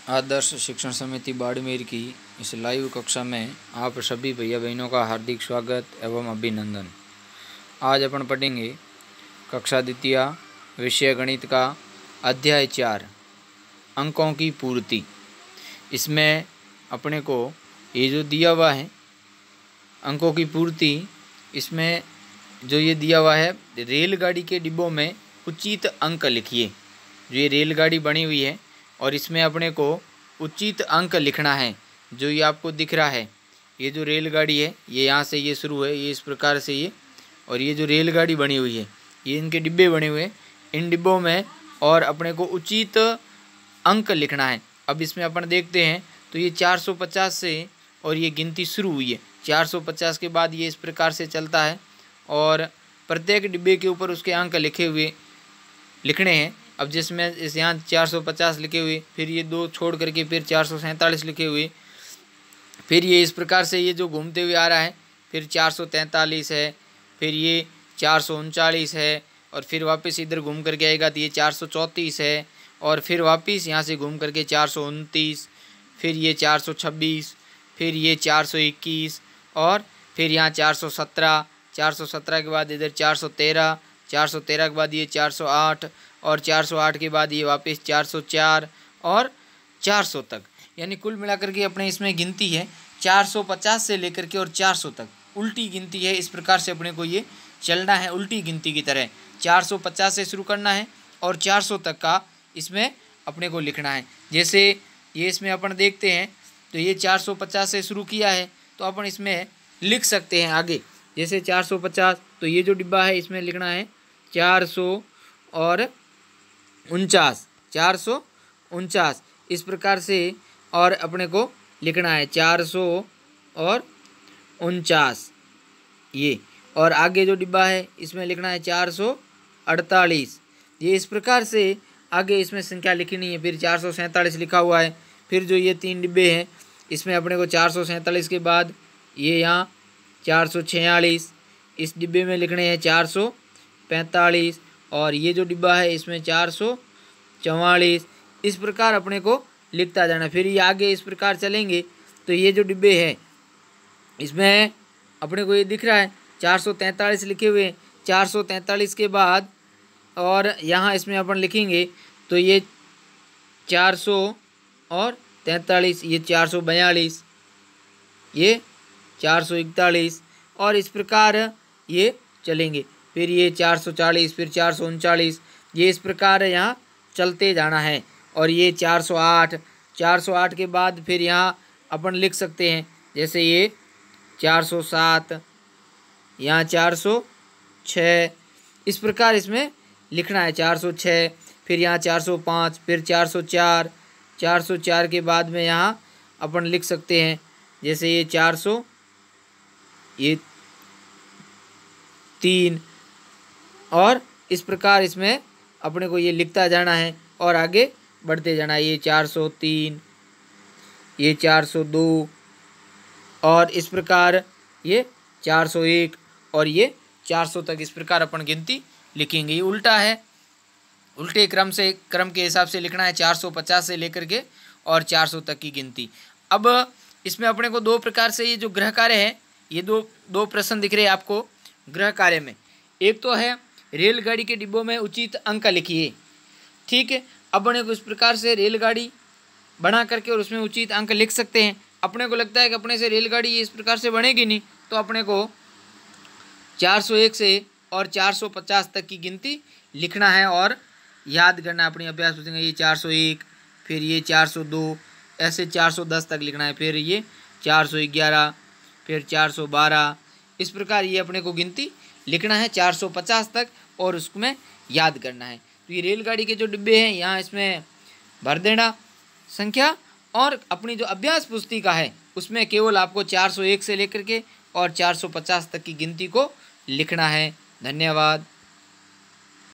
आदर्श शिक्षण समिति बाड़मेर की इस लाइव कक्षा में आप सभी भैया बहनों का हार्दिक स्वागत एवं अभिनंदन। आज अपन पढ़ेंगे कक्षा द्वितीय विषय गणित का अध्याय 4 अंकों की पूर्ति। इसमें अपने को ये जो दिया हुआ है अंकों की पूर्ति, इसमें जो ये दिया हुआ है रेलगाड़ी के डिब्बों में उचित अंक लिखिए। जो ये रेलगाड़ी बनी हुई है और इसमें अपने को उचित अंक लिखना है। जो ये आपको दिख रहा है, ये जो रेलगाड़ी है ये यहाँ से ये शुरू है, ये इस प्रकार से ये, और ये जो रेलगाड़ी बनी हुई है ये इनके डिब्बे बने हुए हैं, इन डिब्बों में और अपने को उचित अंक लिखना है। अब इसमें अपन देखते हैं तो ये 450 से और ये गिनती शुरू हुई है। 450 के बाद ये इस प्रकार से चलता है और प्रत्येक डिब्बे के ऊपर उसके अंक लिखने हैं। अब जिसमें इस यहाँ 450 लिखे हुए, फिर ये 2 छोड़ करके फिर 447 लिखे हुए, फिर ये इस प्रकार से ये जो घूमते हुए आ रहा है, फिर 443 है, फिर ये 439 है, और फिर वापस इधर घूम करके आएगा तो ये 434 है, और फिर वापस यहाँ से घूम करके 429, फिर ये 426, फिर ये 421, और फिर यहाँ 417, 417 के बाद इधर 413, 413 के बाद ये 408, और 408 के बाद ये वापस 404 और 400 तक। यानी कुल मिलाकर के अपने इसमें गिनती है 450 से लेकर के और 400 तक उल्टी गिनती है। इस प्रकार से अपने को ये चलना है उल्टी गिनती की तरह। 450 से शुरू करना है और 400 तक का इसमें अपने को लिखना है। जैसे ये इसमें अपन देखते हैं तो ये 450 से शुरू किया है तो अपन इसमें लिख सकते हैं आगे। जैसे 450 तो ये जो डिब्बा है इसमें लिखना है 449 इस प्रकार से, और अपने को लिखना है 449 ये, और आगे जो डिब्बा है इसमें लिखना है 448। ये इस प्रकार से आगे इसमें संख्या लिखनी है। फिर 447 लिखा हुआ है। फिर जो ये 3 डिब्बे हैं इसमें अपने को 447 के बाद ये यहाँ 446, इस डिब्बे में लिखने हैं 445, और ये जो डिब्बा है इसमें 444। इस प्रकार अपने को लिखता जाना। फिर ये आगे इस प्रकार चलेंगे तो ये जो डिब्बे हैं इसमें अपने को ये दिख रहा है 443 लिखे हुए। 443 के बाद और यहाँ इसमें अपन लिखेंगे तो ये 443, ये 442, ये 441, और इस प्रकार ये चलेंगे। फिर ये 440, फिर 439, ये इस प्रकार यहाँ चलते जाना है। और ये 408 के बाद फिर यहाँ अपन लिख सकते हैं जैसे ये 407, यहाँ 406, इस प्रकार इसमें लिखना है 406, फिर यहाँ 405, फिर 404 के बाद में यहाँ अपन लिख सकते हैं जैसे ये 403, और इस प्रकार इसमें अपने को ये लिखता जाना है और आगे बढ़ते जाना है। ये 403, ये 402, और इस प्रकार ये 401 और ये 400 तक इस प्रकार अपन गिनती लिखेंगे। ये उल्टा है, उल्टे क्रम के हिसाब से लिखना है 450 से लेकर के और 400 तक की गिनती। अब इसमें अपने को 2 प्रकार से ये जो गृह कार्य है, ये दो प्रश्न दिख रहे हैं आपको गृह कार्य में। एक तो है रेलगाड़ी के डिब्बों में उचित अंक लिखिए। ठीक है, अपने को इस प्रकार से रेलगाड़ी बना करके और उसमें उचित अंक लिख सकते हैं। अपने को लगता है कि अपने से रेलगाड़ी ये इस प्रकार से बनेगी नहीं, तो अपने को 401 से और 450 तक की गिनती लिखना है और याद करना है। अपनी अभ्यास पूछेंगे ये 401, फिर ये 402, ऐसे 410 तक लिखना है, फिर ये 411, फिर 412, इस प्रकार ये अपने को गिनती लिखना है 450 तक और उसमें याद करना है। तो ये रेलगाड़ी के जो डिब्बे हैं यहाँ इसमें भर देना संख्या, और अपनी जो अभ्यास पुस्तिका है उसमें केवल आपको 401 से लेकर के और 450 तक की गिनती को लिखना है। धन्यवाद।